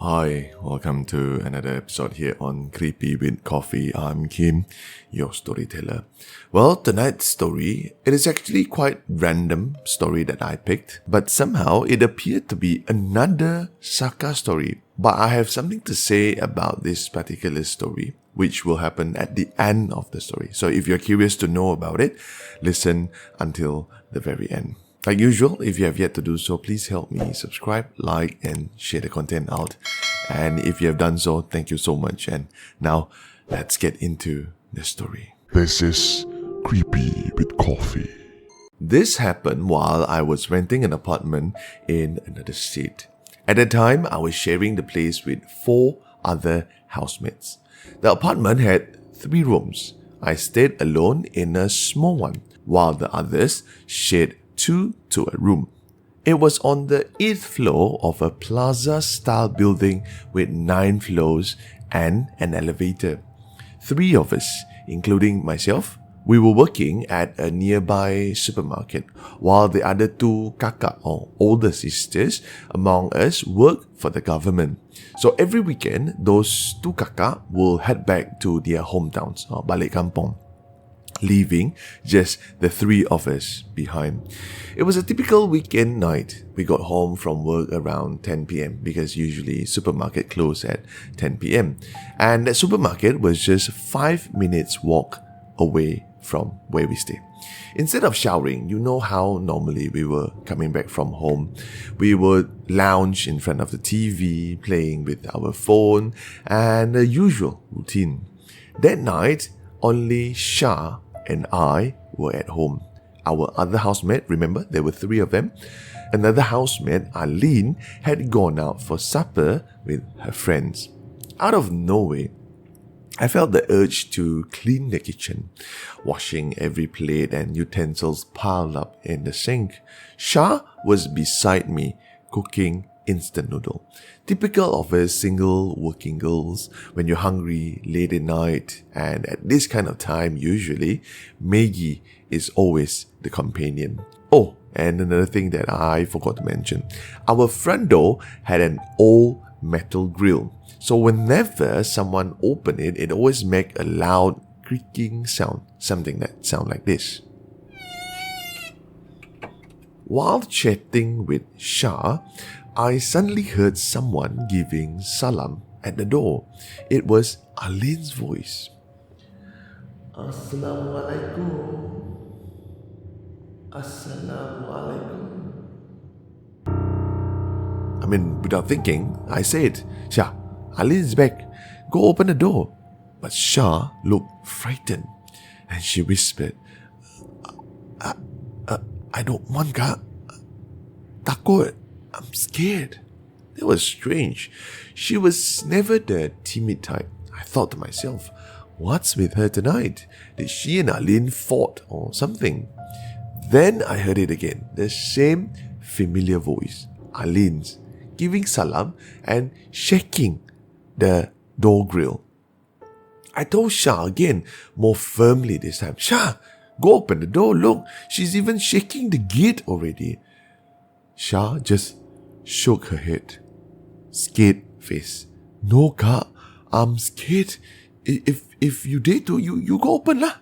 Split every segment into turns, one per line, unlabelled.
Hi, welcome to another episode here on Creepy with Coffee. I'm Kim, your storyteller. Well, tonight's story, it is actually quite random story that I picked, but somehow it appeared to be another Saka story. But I have something to say about this particular story, which will happen at the end of the story. So if you're curious to know about it, listen until the very end. Like usual, if you have yet to do so, please help me subscribe, like, and share the content out. And if you have done so, thank you so much. And now, let's get into the story.
This is Creepy with Coffee.
This happened while I was renting an apartment in another state. At the time, I was sharing the place with 4 other housemates. The apartment had 3 rooms. I stayed alone in a small one, while the others shared 2 to a room. It was on the 8th floor of a plaza-style building with 9 floors and an elevator. 3 of us, including myself, we were working at a nearby supermarket, while the other 2 kakak or older sisters among us worked for the government. So every weekend, those 2 kakak will head back to their hometowns or balik kampung, leaving just the 3 of us behind. It was a typical weekend night. We got home from work around 10 p.m. because usually supermarket close at 10 p.m. And that supermarket was just 5 minutes walk away from where we stay. Instead of showering, you know how normally we were coming back from home. We would lounge in front of the TV, playing with our phone, and the usual routine. That night, only Shah and I were at home. Our other housemate, remember, there were 3 of them. Another housemate, Aline, had gone out for supper with her friends. Out of nowhere, I felt the urge to clean the kitchen, washing every plate and utensils piled up in the sink. Shah was beside me, cooking instant noodle. Typical of a single working girls, when you're hungry late at night, and at this kind of time, usually, Maggie is always the companion. Oh, and another thing that I forgot to mention, our front door had an old metal grill. So whenever someone opened it, it always make a loud creaking sound, something that sound like this. While chatting with Shah, I suddenly heard someone giving salam at the door. It was Aline's voice. Assalamualaikum. Assalamualaikum. I mean, without thinking, I said, Shah, Aline's back. Go open the door. But Shah looked frightened and she whispered, I don't want, Kak. Takut. I'm scared. That was strange. She was never the timid type. I thought to myself, what's with her tonight? Did she and Aline fought or something? Then I heard it again, the same familiar voice, Aline's, giving salam and shaking the door grill. I told Shah again, more firmly this time, Shah, go open the door, look, she's even shaking the gate already. Shah just shook her head. Scared face. No, Kak, I'm scared. If you dare to, you go open lah.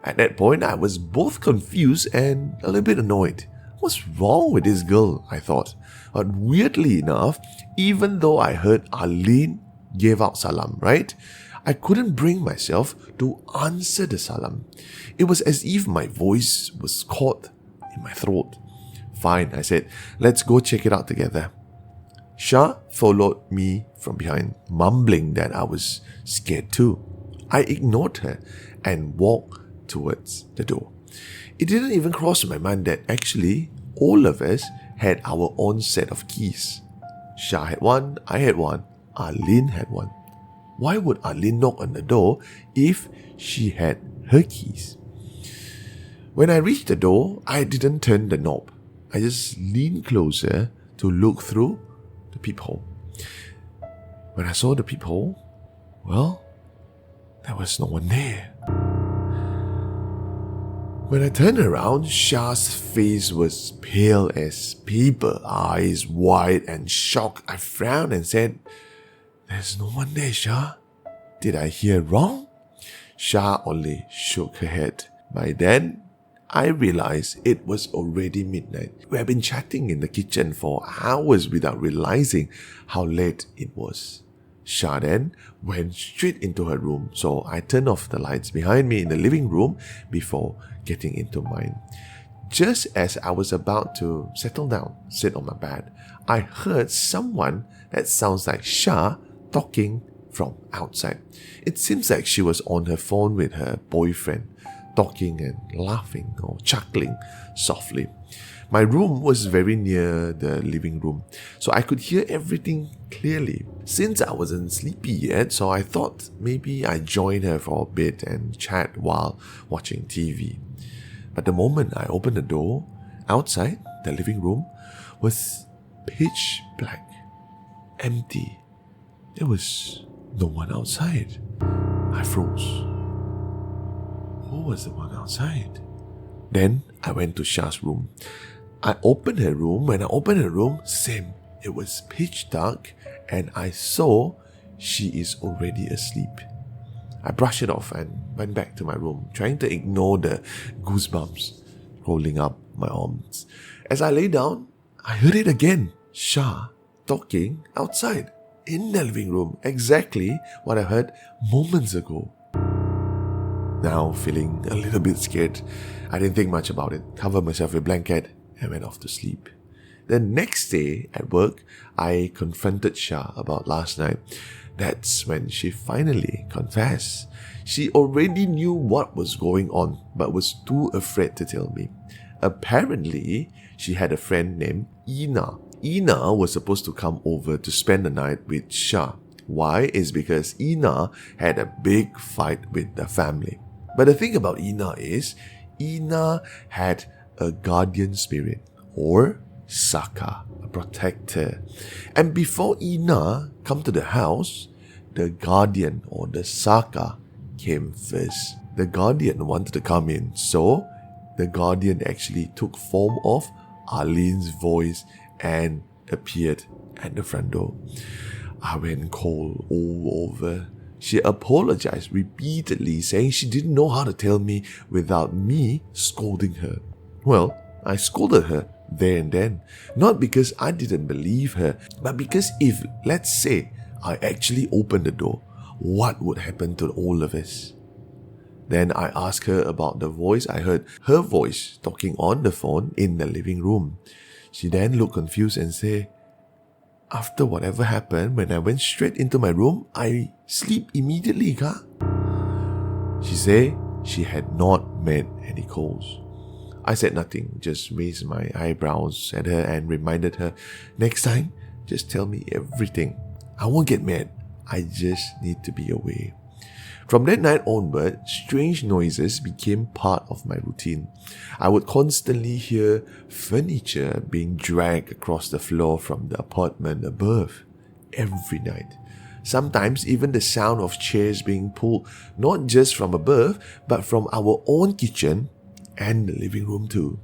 At that point, I was both confused and a little bit annoyed. What's wrong with this girl, I thought. But weirdly enough, even though I heard Aline gave out salam, right? I couldn't bring myself to answer the salam. It was as if my voice was caught in my throat. Fine, I said, let's go check it out together. Shah followed me from behind, mumbling that I was scared too. I ignored her and walked towards the door. It didn't even cross my mind that actually all of us had our own set of keys. Shah had one, I had one, Aline had one. Why would Aline knock on the door if she had her keys? When I reached the door, I didn't turn the knob. I just leaned closer to look through the peephole. When I saw the peephole, well, there was no one there. When I turned around, Shah's face was pale as paper, eyes wide and shocked. I frowned and said, There's no one there, Shah. Did I hear wrong? Shah only shook her head. By then, I realized it was already midnight. We had been chatting in the kitchen for hours without realizing how late it was. Shah then went straight into her room, so I turned off the lights behind me in the living room before getting into mine. Just as I was about to settle down, sit on my bed, I heard someone that sounds like Shah talking from outside. It seems like she was on her phone with her boyfriend, talking and laughing or chuckling softly. My room was very near the living room, so I could hear everything clearly. Since I wasn't sleepy yet, so I thought maybe I'd join her for a bit and chat while watching TV. But the moment I opened the door, outside the living room was pitch black, empty. There was no one outside. I froze. Who was the one outside? Then I went to Shah's room. I opened her room. When I opened her room, same. It was pitch dark and I saw she is already asleep. I brushed it off and went back to my room, trying to ignore the goosebumps rolling up my arms. As I lay down, I heard it again. Shah talking outside in the living room. Exactly what I heard moments ago. Now feeling a little bit scared, I didn't think much about it, covered myself with a blanket and went off to sleep. The next day at work, I confronted Shah about last night. That's when she finally confessed. She already knew what was going on, but was too afraid to tell me. Apparently, she had a friend named Ina. Ina was supposed to come over to spend the night with Shah. Why? Is because Ina had a big fight with the family. But the thing about Ina is, Ina had a guardian spirit, or Saka, a protector. And before Ina come to the house, the guardian or the Saka came first. The guardian wanted to come in, so the guardian actually took form of Arlene's voice and appeared at the front door. I went cold all over. She apologized repeatedly, saying she didn't know how to tell me without me scolding her. Well, I scolded her there and then, not because I didn't believe her, but because if, let's say, I actually opened the door, what would happen to all of us? Then I asked her about the voice. I heard her voice talking on the phone in the living room. She then looked confused and said, "After whatever happened, when I went straight into my room, I sleep immediately, ka?" She said she had not made any calls. I said nothing, just raised my eyebrows at her and reminded her, next time, just tell me everything. I won't get mad. I just need to be away. From that night onward, strange noises became part of my routine. I would constantly hear furniture being dragged across the floor from the apartment above every night. Sometimes even the sound of chairs being pulled not just from above, but from our own kitchen and the living room too.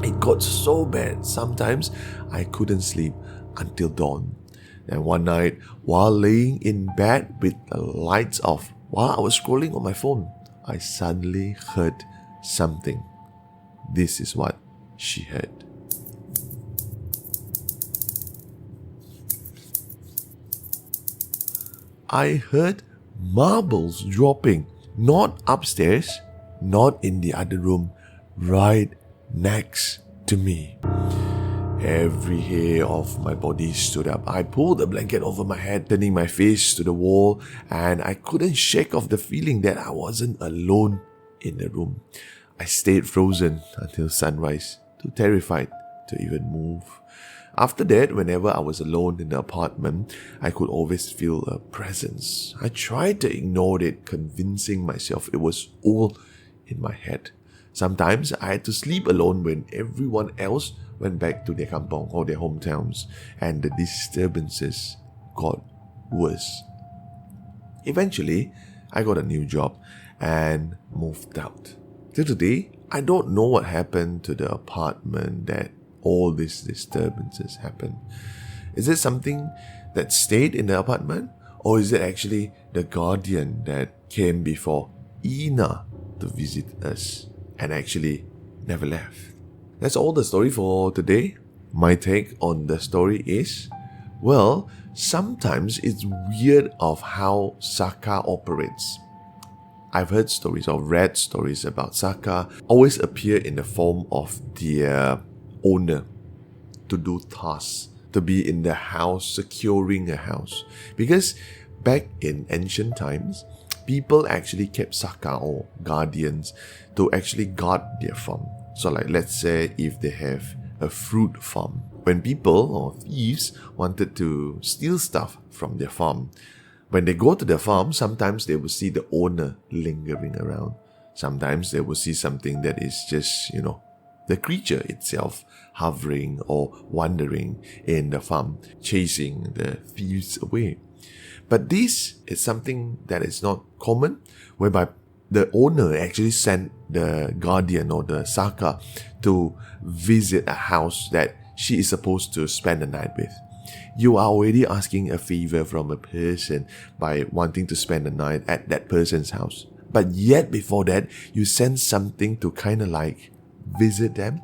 It got so bad, sometimes I couldn't sleep until dawn. And one night, while laying in bed with the lights off, while I was scrolling on my phone, I suddenly heard something. This is what she heard. I heard marbles dropping, not upstairs, not in the other room, right next to me. Every hair of my body stood up. I pulled the blanket over my head, turning my face to the wall, and I couldn't shake off the feeling that I wasn't alone in the room. I stayed frozen until sunrise, too terrified to even move. After that, whenever I was alone in the apartment, I could always feel a presence. I tried to ignore it, convincing myself it was all in my head. Sometimes I had to sleep alone when everyone else went back to their kampong or their hometowns, and the disturbances got worse. Eventually, I got a new job and moved out. Till today, I don't know what happened to the apartment that all these disturbances happened. Is it something that stayed in the apartment? Or is it actually the guardian that came before Ina to visit us and actually never left? That's all the story for today. My take on the story is, well, sometimes it's weird of how Saka operates. I've heard stories or read stories about Saka always appear in the form of their owner to do tasks, to be in the house, securing a house. Because back in ancient times, people actually kept Saka or guardians to actually guard their farm. So like let's say if they have a fruit farm, when people or thieves wanted to steal stuff from their farm, when they go to the farm, sometimes they will see the owner lingering around. Sometimes they will see something that is just, the creature itself hovering or wandering in the farm, chasing the thieves away. But this is something that is not common, whereby the owner actually sent the guardian or the Saka to visit a house that she is supposed to spend the night with. You are already asking a favor from a person by wanting to spend the night at that person's house. But yet before that, you send something to kind of like visit them.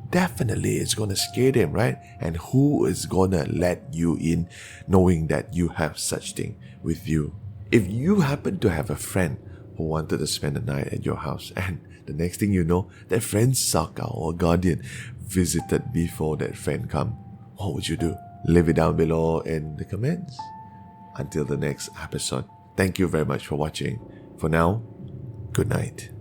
Definitely it's going to scare them, right? And who is going to let you in knowing that you have such thing with you? If you happen to have a friend who wanted to spend the night at your house and the next thing you know, that friend's Saka or guardian visited before that friend come, what would you do? Leave it down below in the comments. Until the next episode, thank you very much for watching. For now, good night.